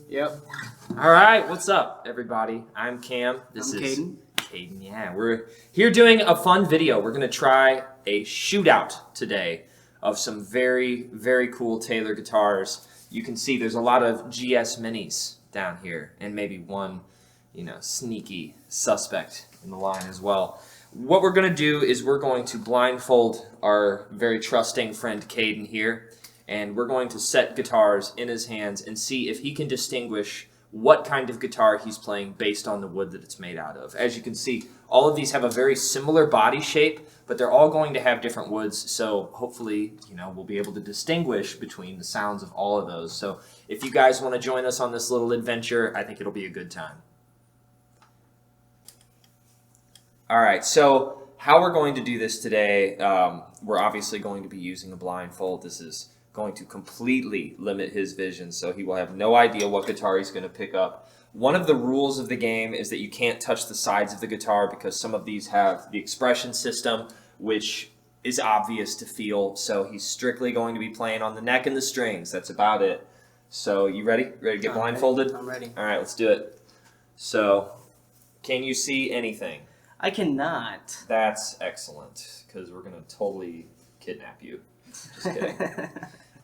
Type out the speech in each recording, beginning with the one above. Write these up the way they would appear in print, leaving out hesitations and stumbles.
Yep. All right, what's up, everybody? I'm Cam. This is Kayden. Kayden, yeah. We're here doing a fun video. We're going to try a shootout today of some very, very cool Taylor guitars. You can see there's a lot of GS Minis down here, and maybe one, sneaky suspect in the line as well. What we're going to do is we're going to blindfold our very trusting friend Kayden here, and we're going to set guitars in his hands and see if he can distinguish what kind of guitar he's playing based on the wood that it's made out of. As you can see, all of these have a very similar body shape, but they're all going to have different woods, so hopefully, we'll be able to distinguish between the sounds of all of those. So if you guys want to join us on this little adventure, I think it'll be a good time. All right, so how we're going to do this today, we're obviously going to be using a blindfold. This is going to completely limit his vision, so he will have no idea what guitar he's going to pick up. One of the rules of the game is that you can't touch the sides of the guitar because some of these have the expression system, which is obvious to feel, so he's strictly going to be playing on the neck and the strings. That's about it. So you ready? Ready to get blindfolded? I'm ready. All right, let's do it. So, can you see anything? I cannot. That's excellent, because we're going to totally kidnap you. Just kidding.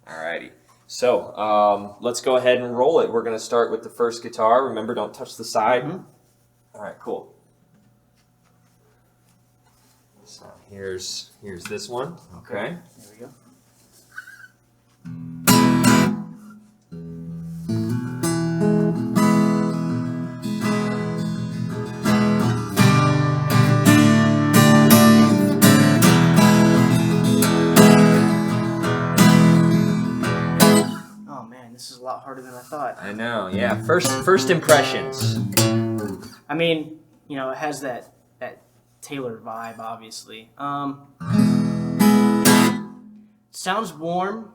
Alrighty. So, let's go ahead and roll it. We're going to start with the first guitar. Remember, don't touch the side. Alright, cool. So, here's this one. Okay. There we go. This is a lot harder than I thought. I know, yeah. First impressions. I mean, it has that Taylor vibe, obviously. Sounds warm.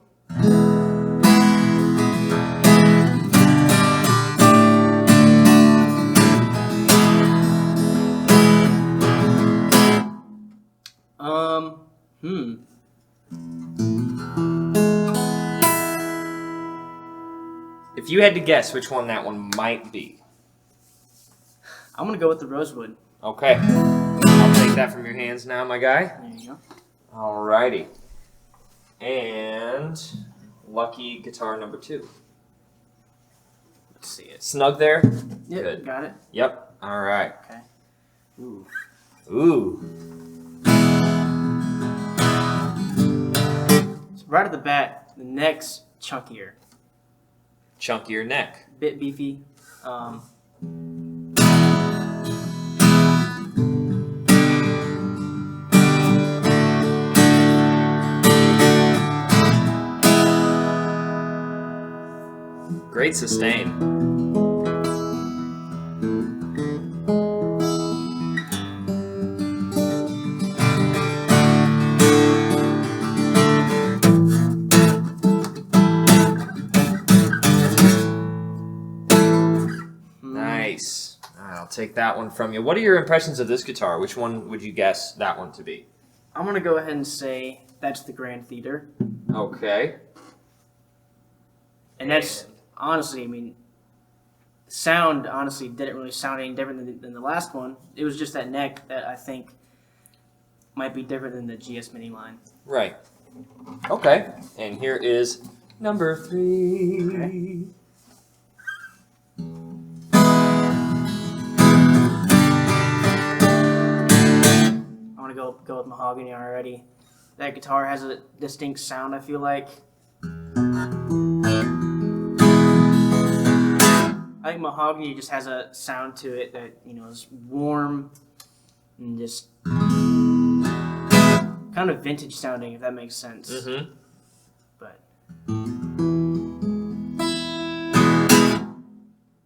If you had to guess which one that one might be. I'm going to go with the Rosewood. Okay. I'll take that from your hands now, my guy. There you go. Alrighty. And lucky guitar number 2. Let's see it. Snug there? Yep, Good. Got it. Yep. Alright. Okay. Ooh. Ooh. So right at the bat, the neck's chunkier. Chunkier neck. Bit beefy. Great sustain. Nice. I'll take that one from you. What are your impressions of this guitar? Which one would you guess that one to be? I'm going to go ahead and say that's the Grand Theater. Okay. And that's, honestly, sound, honestly, didn't really sound any different than the last one. It was just that neck that I think might be different than the GS Mini line. Right. Okay. And here is number 3. Okay. I'm going to go with Mahogany already. That guitar has a distinct sound, I feel like. I think Mahogany just has a sound to it that, is warm and just kind of vintage sounding, if that makes sense. Mm-hmm. But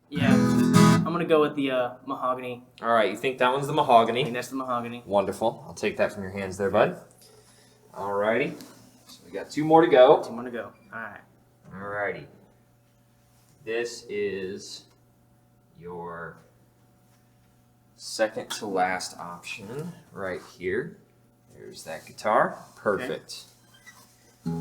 yeah, I'm going to go with the Mahogany. All right, you think that one's the I Mahogany? think that's the Mahogany. Wonderful. I'll take that from your hands there, bud. All righty. So we got 2 more to go. 2 more to go. All right. All righty. This is your second to last option right here. There's that guitar. Perfect. Okay.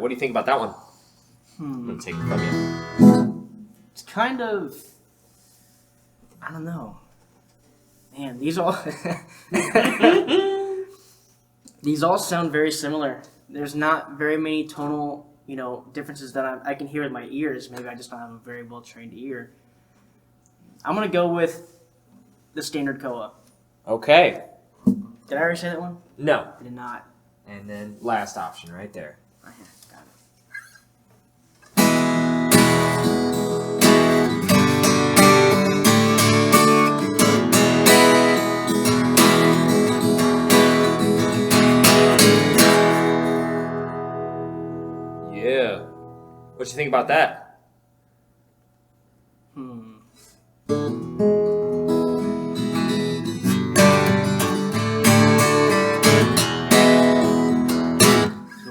What do you think about that one? I'm going to take it from you. It's kind of, I don't know. Man, these all these all sound very similar. There's not very many tonal, differences that I can hear with my ears. Maybe I just don't have a very well trained ear. I'm gonna go with the standard Koa. Okay. Did I already say that one? No. I did not. And then last option right there. Okay, got it. Yeah. What you think about that?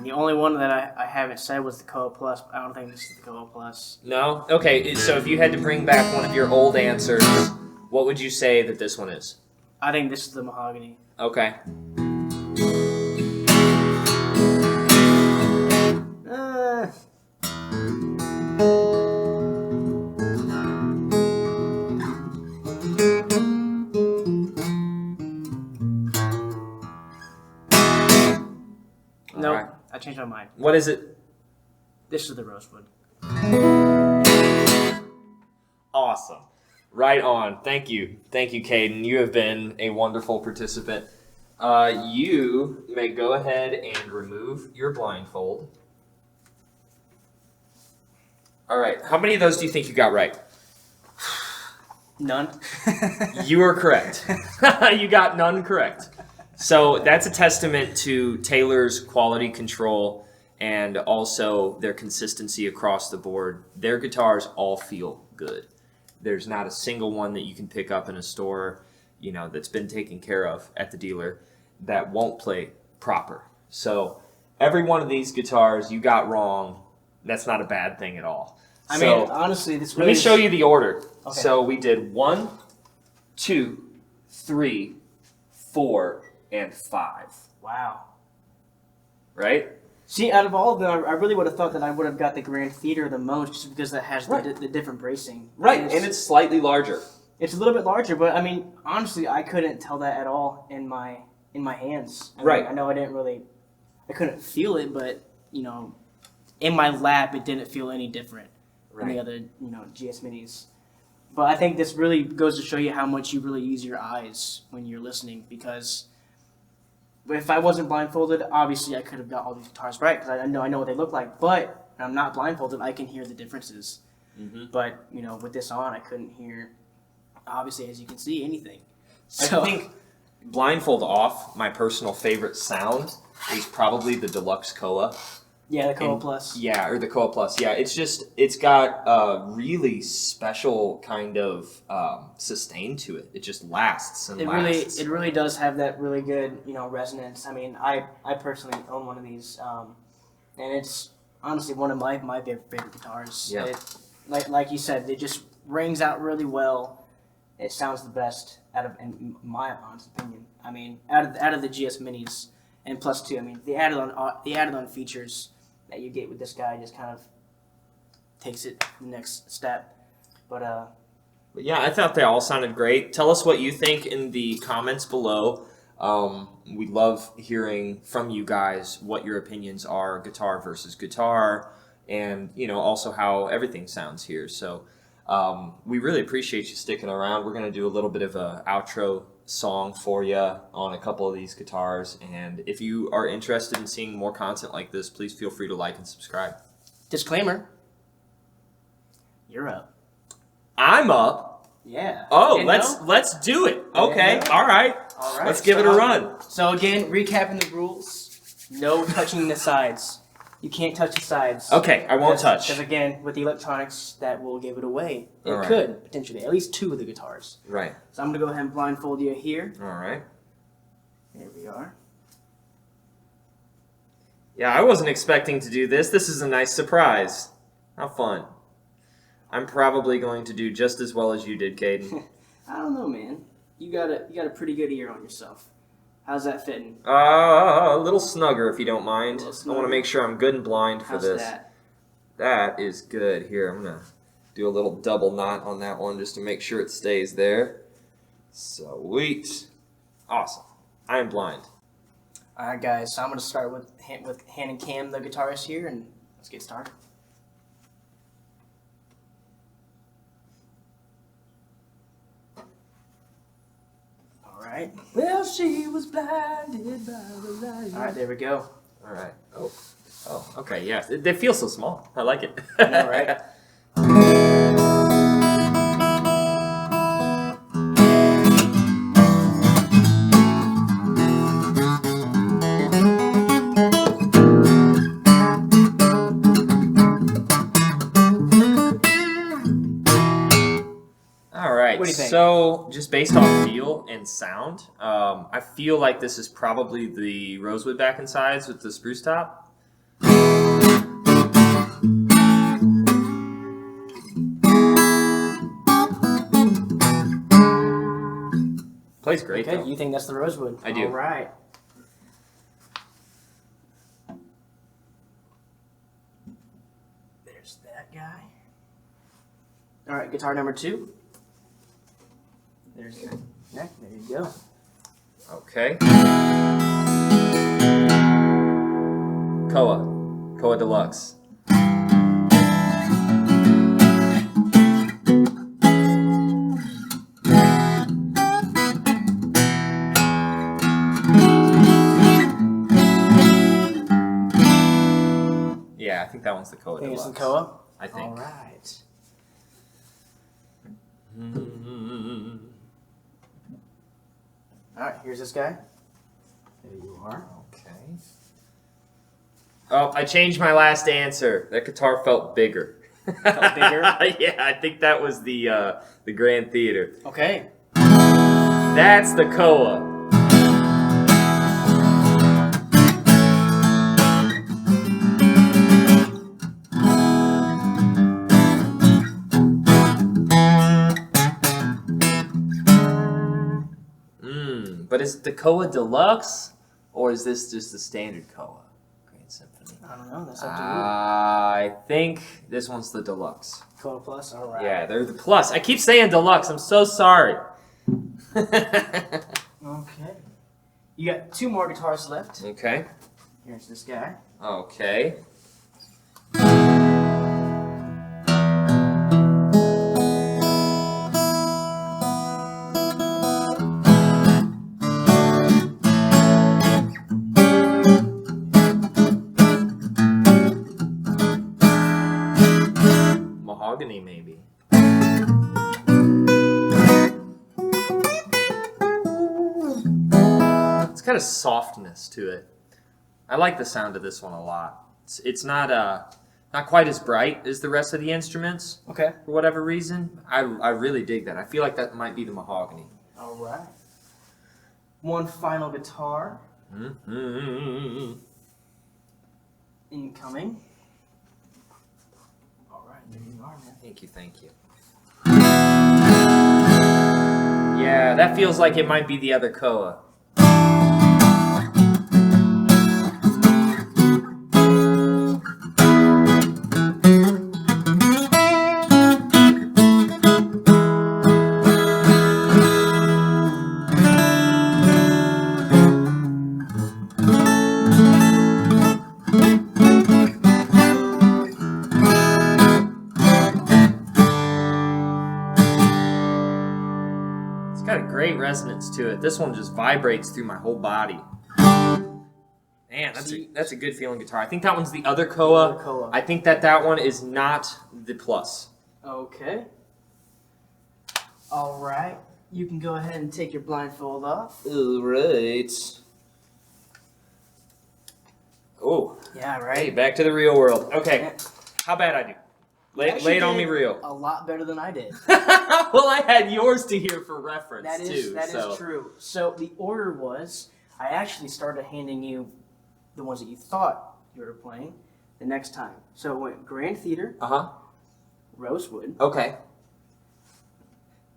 The only one that I haven't said was the Koa Plus, but I don't think this is the Koa Plus. No? Okay, so if you had to bring back one of your old answers, what would you say that this one is? I think this is the Mahogany. Okay. No, right. I changed my mind. What is it? This is the Rosewood. Awesome. Right on. Thank you. Thank you, Kayden. You have been a wonderful participant. You may go ahead and remove your blindfold. All right. How many of those do you think you got right? None. You are correct. You got none correct. So that's a testament to Taylor's quality control and also their consistency across the board. Their guitars all feel good. There's not a single one that you can pick up in a store, that's been taken care of at the dealer that won't play proper. So every one of these guitars you got wrong, that's not a bad thing at all. I mean, honestly, this Let me show you the order. Okay. So we did 1, 2, 3, 4, and 5. Wow. Right? See, out of all of them, I really would have thought that I would have got the Grand Theater the most, just because that has Right. the different bracing. Right, and it's slightly larger. It's a little bit larger, but I mean, honestly, I couldn't tell that at all in my hands. Right. I know I couldn't feel it, but in my lap, it didn't feel any different than the other GS Minis. But I think this really goes to show you how much you really use your eyes when you're listening, because if I wasn't blindfolded, obviously I could have got all these guitars right, because I know what they look like. But when I'm not blindfolded, I can hear the differences. Mm-hmm. But with this on, I couldn't hear, obviously, as you can see, anything. So, I think blindfold off, my personal favorite sound is probably the Deluxe Koa. Yeah, the Koa Plus. Yeah, or the Koa Plus. Yeah, it's got a really special kind of sustain to it. It just lasts and lasts. It really does have that really good, resonance. I mean, I personally own one of these, and it's honestly one of my favorite guitars. Yeah. Like you said, it just rings out really well. It sounds the best in my honest opinion. I mean, out of the GS Minis, and plus two. I mean, the added on features that you get with this guy just kind of takes it to the next step. But yeah, I thought they all sounded great. Tell us what you think in the comments below. We love hearing from you guys what your opinions are, guitar versus guitar, and also how everything sounds here. So we really appreciate you sticking around. We're going to do a little bit of an outro song for you on a couple of these guitars, and if you are interested in seeing more content like this, please feel free to like and subscribe. disclaimer, you're up. I'm up. Yeah. Oh, Didn't let's do it. Okay. Yeah. All right. Let's give it a run. So again, recapping the rules: no touching the sides. You can't touch the sides. Okay, I won't touch. Because again, with the electronics, that will give it away. It All right. could potentially, at least two of the guitars. Right. So I'm gonna go ahead and blindfold you here. All right. There we are. Yeah, I wasn't expecting to do this. This is a nice surprise. How fun. I'm probably going to do just as well as you did, Kayden. I don't know, man. You got a pretty good ear on yourself. How's that fitting? A little snugger, if you don't mind. I want snugger. to make sure I'm good and blind for How's this. that? That is good. Here, I'm gonna do a little double knot on that one just to make sure it stays there. Sweet. Awesome. I am blind. All right, guys. So I'm gonna start with Kayden and Cam, the guitarist here, and let's get started. All right. Well, she was blinded by the light. All right, there we go. All right. Oh. Okay. Yeah. They feel so small. I like it. I know, right? What do you think? So, just based off feel and sound, I feel like this is probably the Rosewood back and sides with the spruce top. Plays great, Okay, though. you think that's the Rosewood? I do. All right. There's that guy. All right, guitar number 2. There's your neck. There you go. Okay. Koa Deluxe. Yeah, I think that one's the Koa Think Deluxe. it's the Koa? I think. All right. All right, here's this guy. There you are. Okay. Oh, I changed my last answer. That guitar felt bigger. Felt bigger? Yeah, I think that was the Grand Theater. Okay. That's the Koa. But is it the Koa Deluxe, or is this just the standard Koa Grand Symphony? I don't know. That's up to I think this one's the Deluxe. you. Koa Plus. All right. Yeah, they're the Plus. I keep saying Deluxe. I'm so sorry. Okay. You got 2 more guitars left. Okay. Here's this guy. Okay. Mahogany, maybe. It's got a softness to it. I like the sound of this one a lot. It's not quite as bright as the rest of the instruments Okay. for whatever reason. I really dig that. I feel like that might be the Mahogany. All right. One final guitar Mm-hmm. incoming. All right, there you are, man. Thank you. Yeah, that feels like it might be the other Koa. Got a great resonance to it. This one just vibrates through my whole body. Man, that's a good feeling guitar. I think that one's the other Koa. The other Koa. I think that one is not the Plus. Okay. All right. You can go ahead and take your blindfold off. All right. Oh. Yeah, right. Hey, back to the real world. Okay. Yeah. How bad I do? Lay it on me real. A lot better than I did. Well, I had yours to hear for reference That is too. that is true. So the order was, I actually started handing you the ones that you thought you were playing the next time. So it went Grand Theater, Rosewood, Okay.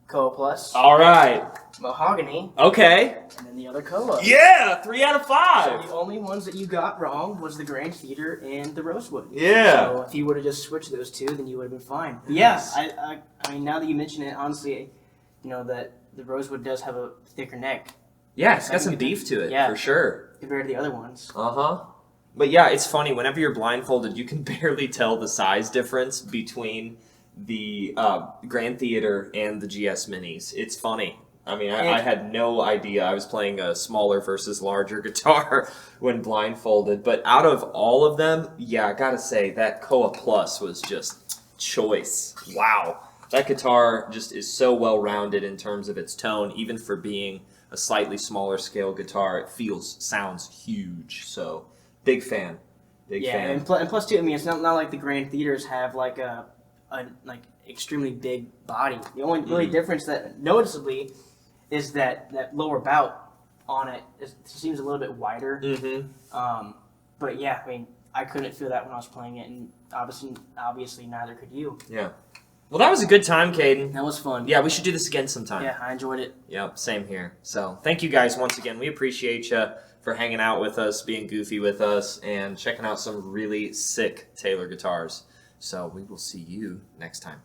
Koa Plus, All right. Mahogany, Okay. and then the other Koa. Yeah, 3 out of So 5. the only ones that you got wrong was the Grand Theater and the Rosewood. Yeah. So if you would have just switched those two, then you would have been fine. Nice. Yeah, I mean, now that you mention it, honestly, you know that the Rosewood does have a thicker neck Yeah, it's got some beef to it, Yeah. for sure. compared to the other ones. Uh-huh. But yeah, it's funny. Whenever you're blindfolded, you can barely tell the size difference between the Grand Theater and the GS Minis. It's funny. I mean, I had no idea. I was playing a smaller versus larger guitar when blindfolded. But out of all of them, yeah, I gotta say, that Koa Plus was just choice. Wow. That guitar just is so well-rounded in terms of its tone. Even for being a slightly smaller scale guitar, it sounds huge. So, big fan. Big fan. And plus too, I mean, it's not like the Grand Theaters have like a like extremely big body. The only really difference that noticeably is that lower bout on it seems a little bit wider. Mm-hmm. But yeah, I mean, I couldn't feel that when I was playing it, and obviously neither could you. Yeah. Well, that was a good time, Kayden. That was fun. Yeah, we should do this again sometime. Yeah, I enjoyed it. Yep, same here. So, thank you guys once again. We appreciate you for hanging out with us, being goofy with us, and checking out some really sick Taylor guitars. So, we will see you next time.